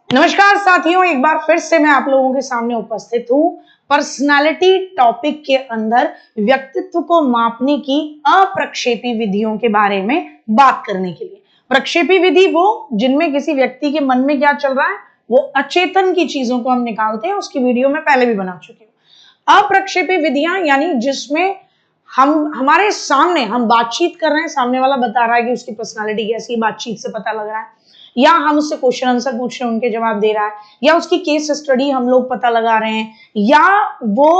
नमस्कार साथियों, एक बार फिर से मैं आप लोगों के सामने उपस्थित हूँ पर्सनालिटी टॉपिक के अंदर व्यक्तित्व को मापने की अप्रक्षेपी विधियों के बारे में बात करने के लिए। प्रक्षेपी विधि वो जिनमें किसी व्यक्ति के मन में क्या चल रहा है वो अचेतन की चीजों को हम निकालते हैं, उसकी वीडियो में पहले भी बना चुकी हूँ। अप्रक्षेपी विधियां यानी जिसमें हमारे सामने हम बातचीत कर रहे हैं, सामने वाला बता रहा है कि उसकी पर्सनालिटी कैसी है, बातचीत से पता लग रहा है, या हम उससे क्वेश्चन आंसर पूछ रहे हैं उनके जवाब दे रहा है, या उसकी केस स्टडी हम लोग पता लगा रहे हैं, या वो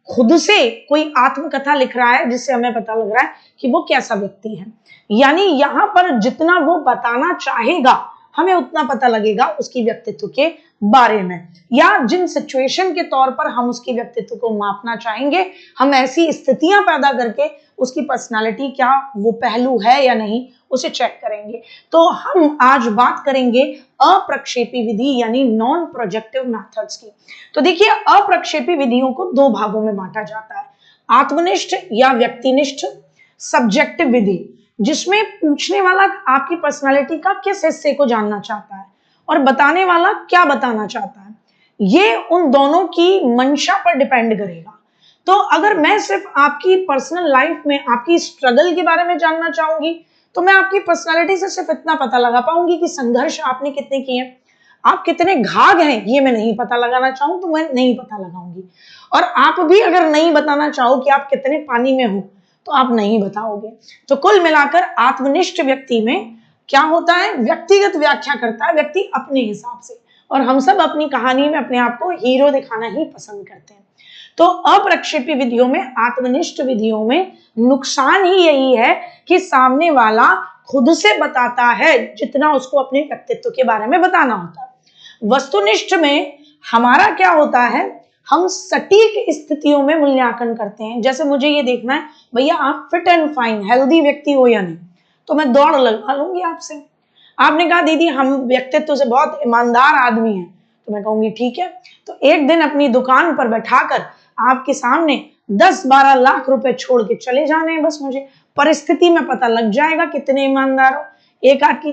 खुद से कोई आत्मकथा लिख रहा है जिससे हमें पता लग रहा है कि वो कैसा व्यक्ति है। यानी यहाँ पर जितना वो बताना चाहेगा हमें उतना पता लगेगा उसकी व्यक्तित्व के बारे में, या जिन सिचुएशन के तौर पर हम उसकी व्यक्तित्व को मापना चाहेंगे हम ऐसी स्थितियां पैदा करके उसकी पर्सनालिटी क्या वो पहलू है या नहीं उसे चेक करेंगे। तो हम आज बात करेंगे अप्रक्षेपी विधि यानी नॉन प्रोजेक्टिव मेथड्स की। तो देखिए, अप्रक्षेपी विधियों को दो भागों में बांटा जाता है, आत्मनिष्ठ या व्यक्तिनिष्ठ सब्जेक्टिव विधि, जिसमें पूछने वाला आपकी पर्सनालिटी का किस हिस्से को जानना चाहता है और बताने वाला क्या बताना चाहता है, ये उन दोनों की मंशा पर डिपेंड करेगा। तो अगर मैं सिर्फ आपकी पर्सनल लाइफ में आपकी स्ट्रगल के बारे में जानना चाहूंगी तो मैं आपकी पर्सनालिटी से सिर्फ इतना पता लगा पाऊंगी कि संघर्ष आपने कितने किए, आप कितने घाघ हैं, ये मैं नहीं पता लगाना चाहूं तो मैं नहीं पता लगाऊंगी। और आप भी अगर नहीं बताना चाहो कि आप कितने पानी में हो तो आप नहीं बताओगे। तो कुल मिलाकर आत्मनिष्ठ व्यक्ति में क्या होता है, व्यक्तिगत व्याख्या करता है व्यक्ति अपने हिसाब से, और हम सब अपनी कहानी में अपने आप को हीरो दिखाना ही पसंद करते हैं। तो अप्रक्षेपी विधियों में, आत्मनिष्ठ विधियों में नुकसान ही यही है कि सामने वाला खुद से बताता है जितना उसको अपने व्यक्तित्व के बारे में बताना होता है। वस्तुनिष्ठ में हमारा क्या होता है, हम सटीक स्थितियों में मूल्यांकन करते हैं। जैसे मुझे ये देखना है भैया आप फिट एंड फाइन हेल्दी व्यक्ति हो या नहीं, तो मैं दौड़ लगवा लूंगी आपसे। आपने कहा दीदी हम व्यक्तित्व से बहुत ईमानदार आदमी हैं, तो मैं कहूंगी ठीक है, तो एक दिन अपनी दुकान पर बैठाकर आपके सामने 10-12 लाख रुपए छोड़ के चले जाने हैं, बस मुझे परिस्थिति में पता लग जाएगा कितने ईमानदार हो। एक आदमी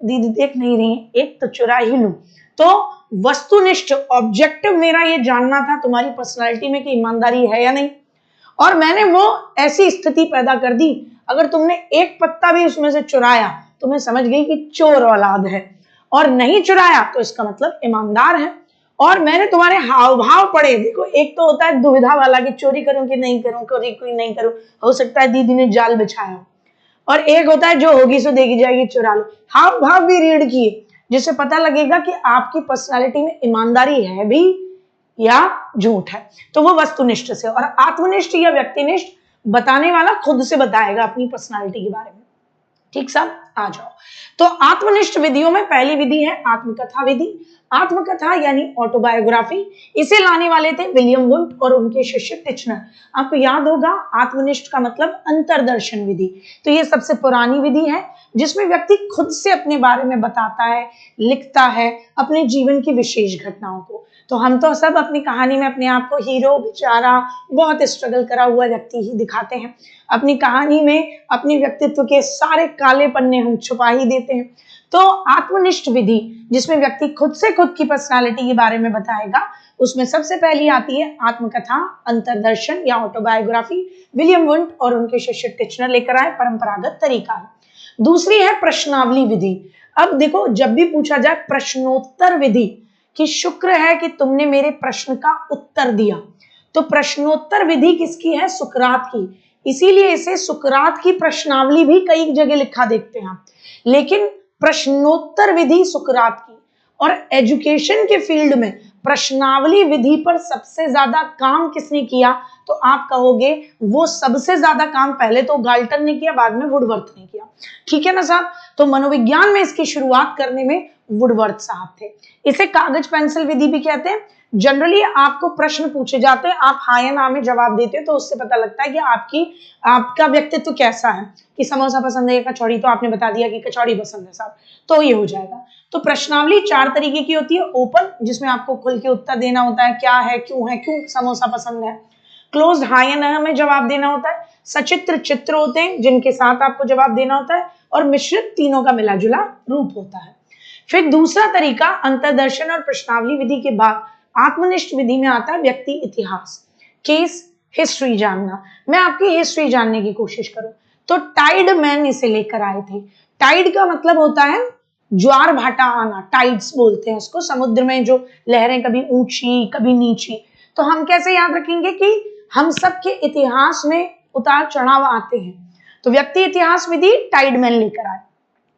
दीदी देख नहीं रही है, एक तो चुरा ही लूं। तो वस्तुनिष्ठ ऑब्जेक्टिव मेरा ये जानना था तुम्हारी पर्सनालिटी में कि ईमानदारी है या नहीं, और मैंने वो ऐसी स्थिति पैदा कर दी, अगर तुमने एक पत्ता भी उसमें से चुराया तो मैं समझ गई कि चोर औलाद है, और नहीं चुराया तो इसका मतलब ईमानदार है। और मैंने तुम्हारे हाव भाव पढ़े, देखो एक तो होता है दुविधा वाला कि चोरी करूं कि नहीं करूं, कोई नहीं करूं, हो सकता है दीदी ने जाल बिछाया हो, और एक होता है जो होगी सो देखी जाएगी चुरा लो। हाव भाव भी रीड किए जिससे पता लगेगा कि आपकी पर्सनालिटी में ईमानदारी है भी या झूठ है। तो वो वस्तुनिष्ठ से। और आत्मनिष्ठ या व्यक्तिनिष्ठ, बताने वाला खुद से बताएगा अपनी पर्सनालिटी के बारे में। ठीक साहब, आ जाओ। तो आत्मनिष्ठ विधियों में पहली विधि है आत्मकथा विधि। आत्मकथा यानी ऑटोबायोग्राफी, इसे लाने वाले थे विलियम वुंट और उनके शिष्य टिचनर। आपको याद होगा आत्मनिष्ठ का मतलब अंतर्दर्शन विधि। तो ये सबसे पुरानी विधि है जिसमें व्यक्ति खुद से अपने बारे में बताता है, लिखता है अपने जीवन की विशेष घटनाओं को। तो हम तो सब अपनी कहानी में अपने आप को हीरो, बेचारा, बहुत स्ट्रगल करा हुआ व्यक्ति ही दिखाते हैं। अपनी कहानी में अपने व्यक्तित्व के सारे काले पन्ने हम छुपा ही देते हैं। तो आत्मनिष्ठ विधि जिसमें व्यक्ति खुद से खुद की पर्सनालिटी के बारे में बताएगा, उसमें सबसे पहली आती है आत्मकथा, अंतर्दर्शन या ऑटोबायोग्राफी। विलियम वुंट और उनके शिष्य टिचनर लेकर आए, परंपरागत तरीका है। दूसरी है प्रश्नावली विधि। अब देखो, जब भी पूछा जाए प्रश्नोत्तर विधि कि शुक्र है कि तुमने मेरे प्रश्न का उत्तर दिया, तो प्रश्नोत्तर विधि किसकी है, सुकरात की। इसीलिए इसे सुकरात की प्रश्नावली भी कई जगह लिखा देखते हैं, लेकिन प्रश्नोत्तर विधि सुकरात की। और एजुकेशन के फील्ड में प्रश्नावली विधि पर सबसे ज्यादा काम किसने किया, तो आप कहोगे वो सबसे ज्यादा काम पहले तो गाल्टन ने किया, बाद में वुडवर्थ ने किया। ठीक है ना साहब। तो मनोविज्ञान में इसकी शुरुआत करने में वुडवर्थ साहब थे। इसे कागज पेंसिल विधि भी कहते हैं। जनरली आपको प्रश्न पूछे जाते हैं, आप हाँ या ना में जवाब देते हो, तो उससे पता लगता है कि आपका व्यक्तित्व कैसा है। कि समोसा पसंद है या कचौड़ी, तो आपने बता दिया कि कचौड़ी पसंद है साहब, तो ये हो जाएगा। तो प्रश्नावली 4 तरीके की होती है। ओपन, जिसमें आपको खुल के उत्तर देना होता है, क्या है, क्यों समोसा पसंद है। क्लोज्ड, हाँ या ना में जवाब देना होता है। सचित्र, चित्र होते हैं जिनके साथ आपको जवाब देना होता है। और मिश्रित, तीनों का मिला जुला रूप होता है। फिर दूसरा तरीका अंतर्दर्शन और प्रश्नावली विधि के बाद आत्मनिष्ठ विधि में आता है व्यक्ति इतिहास, केस हिस्ट्री जानना। मैं आपकी हिस्ट्री जानने की कोशिश करूं तो टाइड मैन इसे लेकर आए थे। टाइड का मतलब होता है ज्वार भाटा आना, टाइड्स बोलते हैं उसको, समुद्र में जो लहरें कभी ऊंची कभी नीची। तो हम कैसे याद रखेंगे कि हम सबके इतिहास में उतार चढ़ाव आते हैं। तो व्यक्ति इतिहास विधि टाइडमैन लेकर आए।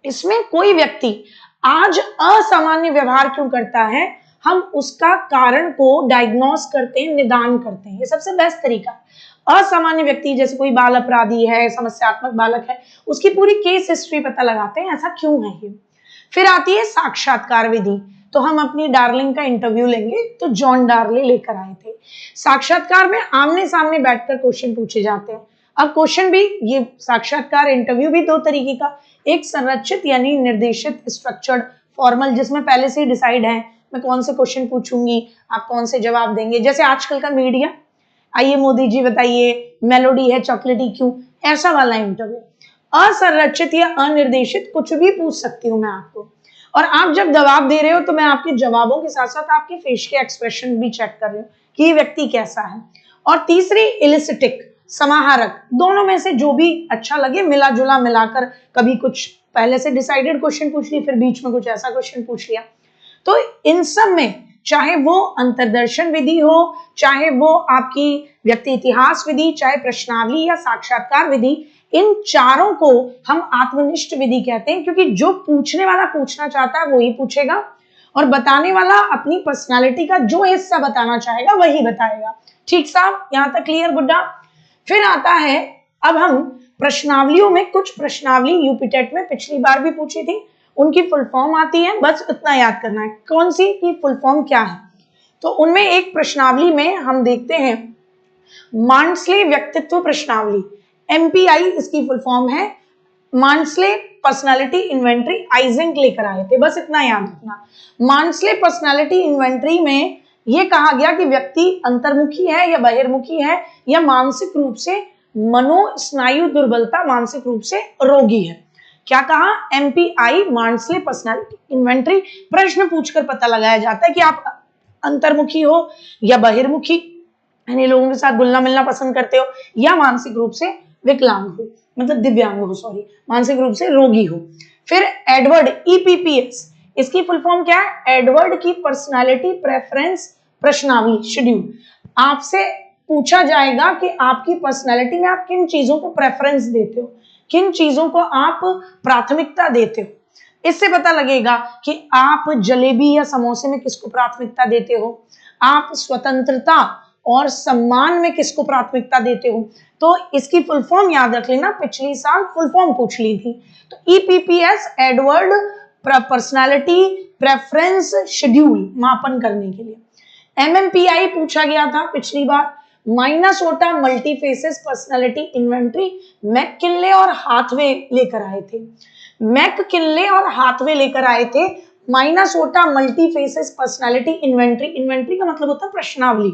इसमें कोई व्यक्ति आज असामान्य व्यवहार क्यों करता है, हम उसका कारण को डायग्नोस करते हैं, निदान करते हैं। ये सबसे बेस्ट तरीका। असामान्य व्यक्ति जैसे कोई बाल अपराधी है, समस्यात्मक बालक है, उसकी पूरी केस हिस्ट्री पता लगाते हैं, ऐसा क्यों है ये। फिर आती है साक्षात्कार विधि। तो हम अपनी डार्लिंग का इंटरव्यू लेंगे, तो जॉन डार्ले लेकर आए थे। साक्षात्कार में आमने सामने बैठकर क्वेश्चन पूछे जाते हैं। अब क्वेश्चन भी, ये साक्षात्कार इंटरव्यू भी दो तरीके का, एक संरचित यानी निर्देशित स्ट्रक्चर्ड फॉर्मल, जिसमें पहले से ही डिसाइड है मैं कौन से क्वेश्चन पूछूंगी, आप कौन से जवाब देंगे। जैसे आजकल का मीडिया, आइए मोदी जी बताइए मेलोडी है चॉकलेटी क्यों, ऐसा वाला इंटरव्यू। असंरचित या अनिर्देशित कुछ भी पूछ सकती हूँ मैं आपको, और आप जब जवाब दे रहे हो तो मैं आपके जवाबों के साथ साथ आपके फेस के एक्सप्रेशन भी चेक कर रही हूँ कि ये व्यक्ति कैसा है। और तीसरी इलिसिटिक, समाहारक, दोनों में से जो भी अच्छा लगे मिला जुला मिलाकर, कभी कुछ पहले से डिसाइडेड क्वेश्चन पूछ लिया, फिर बीच में कुछ ऐसा क्वेश्चन पूछ लिया। तो इन सब में चाहे वो अंतर्दर्शन विधि हो, चाहे वो आपकी व्यक्ति इतिहास विधि, चाहे प्रश्नावली या साक्षात्कार विधि, इन चारों को हम आत्मनिष्ठ विधि कहते हैं, क्योंकि जो पूछने वाला पूछना चाहता है वही पूछेगा और बताने वाला अपनी पर्सनालिटी का जो हिस्सा बताना चाहेगा वही बताएगा। ठीक साहब, यहां तक क्लियर गुड्डा। फिर आता है, अब हम प्रश्नावलियों में कुछ प्रश्नावली यूपीटेट में पिछली बार भी पूछी थी, उनकी फुल फॉर्म आती है, बस इतना याद करना है कौन सी की फुल फॉर्म क्या है। तो उनमें एक प्रश्नावली में हम देखते हैं मांडस्ले व्यक्तित्व प्रश्नावली, एमपीआई इसकी फुल फॉर्म है। मांडस्ले पर्सनालिटी इन्वेंटरी आइजेंक लेकर आए थे, बस इतना याद रखना। मांडस्ले पर्सनालिटी इन्वेंटरी में यह कहा गया कि व्यक्ति अंतर्मुखी है या बहिर्मुखी है या मानसिक रूप से मनोस्नायु दुर्बलता, मानसिक रूप से रोगी है। क्या कहा, एमपीआई मांडस्ले पर्सनालिटी इन्वेंटरी। प्रश्न पूछकर पता लगाया जाता है कि आप अंतर्मुखी हो या बहिर्मुखी, यानी लोगों के साथ घुलना मिलना पसंद करते हो, या मानसिक रूप से विकलांग हो, मतलब दिव्यांग हो, सॉरी, मानसिक रूप से रोगी हो। फिर एडवर्ड, ईपीपीएस, इसकी फुल फॉर्म क्या है, एडवर्ड की पर्सनालिटी प्रेफरेंस प्रश्नावली शेड्यूल। आपसे पूछा जाएगा कि आपकी पर्सनालिटी में आप किन चीजों को प्रेफरेंस देते हो, किन चीजों को आप प्राथमिकता देते हो। इससे पता लगेगा कि आप जलेबी या समोसे में किसको प्राथमिकता देते हो, आप स्वतंत्रता और सम्मान में किसको प्राथमिकता देते हो। तो इसकी फुल फॉर्म याद रख लेना, पिछली साल फुल फॉर्म पूछ ली थी। तो ईपीपीएस एडवर्ड पर्सनालिटी प्रेफरेंस शेड्यूल मापन करने के लिए। एमएमपीआई पूछा गया था पिछली बार, माइनेसोटा मल्टीफेसेस पर्सनालिटी इन्वेंटरी, मैककिनले और हाथवे लेकर आए थे। मैककिनले और हाथवे लेकर आए थे माइनेसोटा मल्टीफेसेस पर्सनालिटी इन्वेंटरी। इन्वेंटरी का मतलब होता है प्रश्नावली,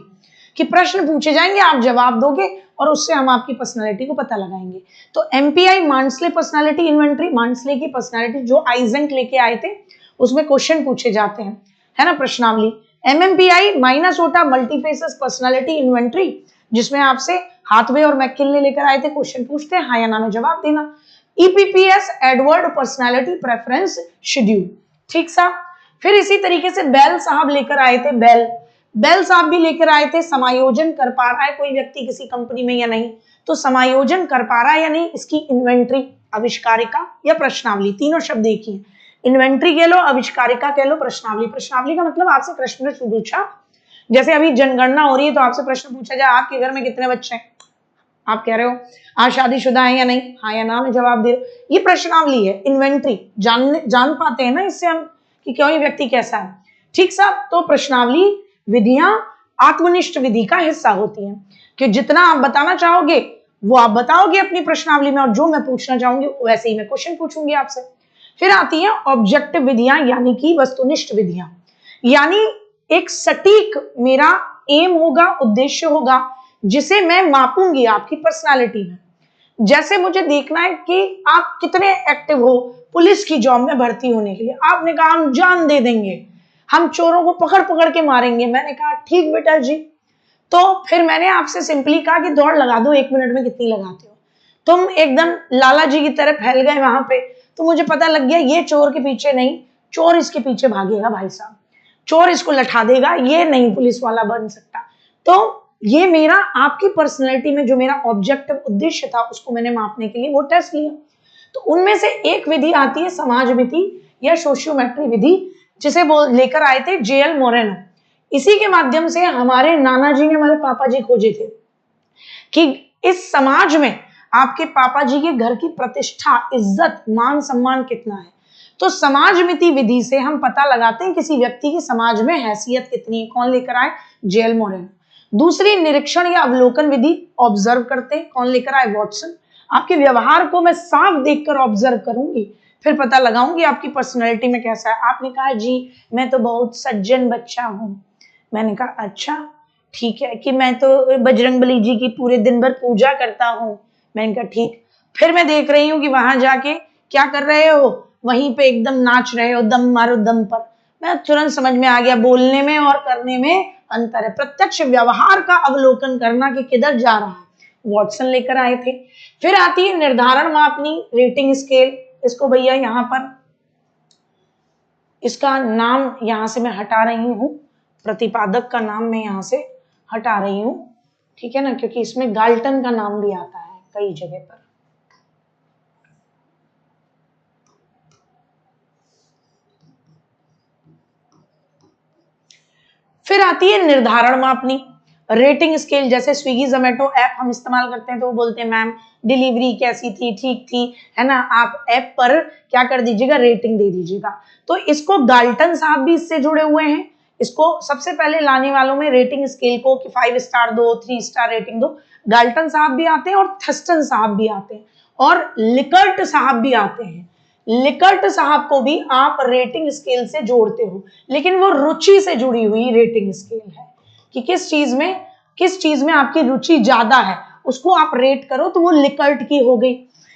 कि प्रश्न पूछे जाएंगे, आप जवाब दोगे और उससे हम आपकी पर्सनालिटी को पता लगाएंगे। तो एमपीआई मांडस्ले पर्सनालिटी इन्वेंटरी, मांडस्ले की पर्सनालिटी जो आइजेंक लेके आए थे उसमें क्वेश्चन पूछे जाते हैं, है ना, प्रश्नावली। एमएमपीआई माइनेसोटा मल्टीफेसेस पर्सनालिटी इन्वेंटरी, जिसमें आपसे हाथवे और मैककिनले लेकर आए थे, क्वेश्चन पूछते हैं, हाँ या ना में जवाब देना। ईपीपीएस एडवर्ड पर्सनालिटी प्रेफरेंस शेड्यूल, ठीक सा। फिर इसी तरीके से बेल साहब लेकर आए थे, बेल साहब भी लेकर आए थे, समायोजन कर पा रहा है कोई व्यक्ति किसी कंपनी में या नहीं, तो समायोजन कर पा रहा है या नहीं, इसकी इन्वेंटरी, आविष्कारिका या प्रश्नावली, तीनों शब्द एक ही है। इन्वेंटरी कह लो, आविष्कारिका कह लो, प्रश्नावली। प्रश्नावली का मतलब आपसे प्रश्न पूछा, जैसे अभी जनगणना हो रही है तो आपसे प्रश्न पूछा जाए आपके घर में कितने बच्चे हैं, आप कह रहे हो आप शादीशुदा है या नहीं, हाँ या ना में जवाब दे रहे हो, ये प्रश्नावली है। इन्वेंटरी जान पाते हैं ना इससे हम कि क्यों ये व्यक्ति कैसा है, ठीक साहब। तो प्रश्नावली विधियां आत्मनिष्ठ विधि का हिस्सा होती हैं, कि जितना आप बताना चाहोगे वो आप बताओगे अपनी प्रश्नावली में, और जो मैं पूछना चाहूंगी वैसे ही मैं क्वेश्चन पूछूंगी आपसे। फिर आती है ऑब्जेक्टिव विधियां, यानी कि वस्तुनिष्ठ विधियां, यानी एक सटीक मेरा एम होगा, उद्देश्य होगा, जिसे मैं मापूंगी आपकी पर्सनालिटी में। जैसे मुझे देखना है कि आप कितने एक्टिव हो पुलिस की जॉब में भर्ती होने के लिए। आपने कहा हम जान दे देंगे, हम चोरों को पकड़ पकड़ के मारेंगे। मैंने कहा ठीक बेटा जी। तो फिर मैंने आपसे सिंपली कहा कि दौड़ लगा दो, 1 मिनट में कितनी लगाते हो। तुम एकदम लाला जी की तरह फैल गए वहां पे। तो मुझे पता लग गया ये चोर के पीछे नहीं, चोर इसके पीछे भागेगा भाई साहब, चोर इसको लठा देगा, ये नहीं पुलिस वाला बन सकता। तो ये मेरा आपकी पर्सनैलिटी में जो मेरा ऑब्जेक्टिव उद्देश्य था उसको मैंने मापने के लिए वो टेस्ट लिया। तो उनमें से एक विधि आती है समाजमिति या सोशियोमेट्री विधि, जिसे वो लेकर आए थे जेएल मोरेनो। इसी के माध्यम से हमारे नाना जी ने, हमारे पापा जी खोजे थे कि इस समाज में आपके पापा जी के घर की प्रतिष्ठा, इज्जत, मान सम्मान कितना है। तो समाजमिति विधि से हम पता लगाते हैं किसी व्यक्ति की समाज में हैसियत कितनी है। कौन लेकर आए? JL Moreno. दूसरी निरीक्षण या अवलोकन विधि, ऑब्जर्व करते हैं। कौन लेकर आए? वॉटसन। आपके व्यवहार को मैं साफ देखकर ऑब्जर्व करूंगी, फिर पता लगाऊंगी आपकी पर्सनैलिटी में कैसा है। आपने कहा जी मैं तो बहुत सज्जन बच्चा हूं। मैंने कहा अच्छा ठीक है, कि मैं तो बजरंगबली जी की पूरे दिन भर पूजा करता हूं। मैंने कहा ठीक। फिर मैं देख रही हूँ कि वहां जाके क्या कर रहे हो, वहीं पे एकदम नाच रहे हो, दम मारो दम पर। मैं तुरंत समझ में आ गया बोलने में और करने में अंतर है। प्रत्यक्ष व्यवहार का अवलोकन करना कि किधर जा रहा है, वॉटसन लेकर आए थे। फिर आती है निर्धारण मापनी, रेटिंग स्केल। इसको भैया यहाँ पर इसका नाम यहां से मैं हटा रही हूं, प्रतिपादक का नाम मैं यहां से हटा रही हूं, ठीक है ना, क्योंकि इसमें गाल्टन का नाम भी आता है कई जगह पर। फिर आती है निर्धारण मापनी, रेटिंग स्केल। जैसे स्विगी जोमेटो ऐप हम इस्तेमाल करते हैं तो वो बोलते हैं मैम डिलीवरी कैसी थी, ठीक थी, है ना, आप ऐप पर क्या कर दीजिएगा, रेटिंग दे दीजिएगा। तो इसको गाल्टन साहब भी इससे जुड़े हुए हैं। इसको सबसे पहले लाने वालों में रेटिंग स्केल को कि 5 स्टार दो, 3 स्टार रेटिंग दो, गाल्टन साहब भी आते हैं और थस्टन साहब भी आते हैं और लिकर्ट साहब भी आते हैं। लिकर्ट साहब को भी आप रेटिंग स्केल से जोड़ते हो, लेकिन वो रुचि से जुड़ी हुई रेटिंग स्केल है कि किस चीज में आपकी रुचि ज्यादा है, उसको आप रेट करो, तो वो लिकर्ट की हो गई,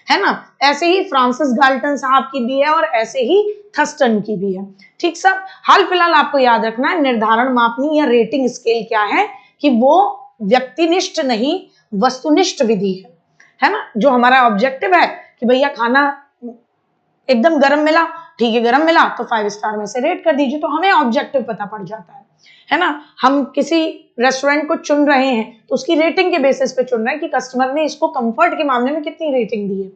है ना। ऐसे ही फ्रांसिस गाल्टन साहब की भी है और ऐसे ही थस्टन की भी है। ठीक सब, हाल फिलहाल आपको याद रखना है निर्धारण मापनी या रेटिंग स्केल क्या है, कि वो व्यक्तिनिष्ठ नहीं वस्तुनिष्ठ विधि है ना। जो हमारा ऑब्जेक्टिव है कि भैया खाना एकदम गर्म मिला, ठीक है, गर्म मिला तो 5 स्टार में से रेट कर दीजिए, तो हमें ऑब्जेक्टिव पता पड़ जाता है ना। हम किसी रेस्टोरेंट को चुन रहे हैं तो उसकी रेटिंग के बेसिस पे चुन रहे हैं कि कस्टमर ने इसको कंफर्ट के मामले में कितनी रेटिंग दी है,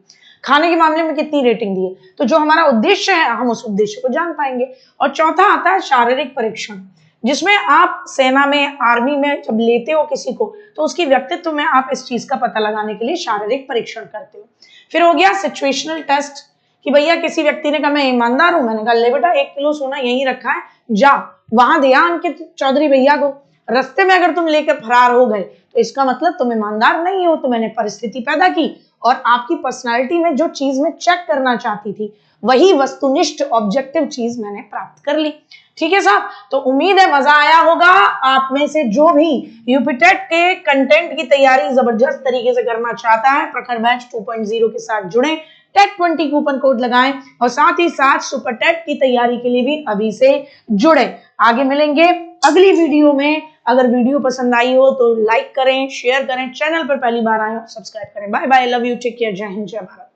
खाने के मामले में कितनी रेटिंग दी है। तो जो हमारा उद्देश्य है हम उस उद्देश्य को जान पाएंगे। और चौथा आता है शारीरिक परीक्षण, जिसमें आप सेना में, आर्मी में जब लेते हो किसी को तो उसकी व्यक्तित्व में आप इस चीज का पता लगाने के लिए शारीरिक परीक्षण करते हो। फिर हो गया सिचुएशनल टेस्ट, कि भैया किसी व्यक्ति ने कहा मैं ईमानदार हूं, मैंने कहा ले बेटा 1 किलो सोना यहीं रखा है, जा वहां दिया अंकित चौधरी भैया को। रास्ते में अगर तुम लेकर फरार हो गए तो इसका मतलब तुम ईमानदार नहीं हो, तो मैंने परिस्थिति पैदा की और आपकी पर्सनालिटी में जो चीज मैं चेक करना चाहती थी वही वस्तुनिष्ठ ऑब्जेक्टिव चीज मैंने प्राप्त कर ली। ठीक है साहब, तो उम्मीद है मजा आया होगा। आप में से जो भी यूपीटेट के कंटेंट की तैयारी जबरदस्त तरीके से करना चाहता है, प्रखर बैच 2.0 के साथ जुड़े, टेट 20 कूपन कोड लगाएं और साथ ही साथ सुपर टेट की तैयारी के लिए भी अभी से जुड़े। आगे मिलेंगे अगली वीडियो में। अगर वीडियो पसंद आई हो तो लाइक करें, शेयर करें, चैनल पर पहली बार आए हो सब्सक्राइब करें। Bye bye, love you, take care, जय हिंद, जय भारत।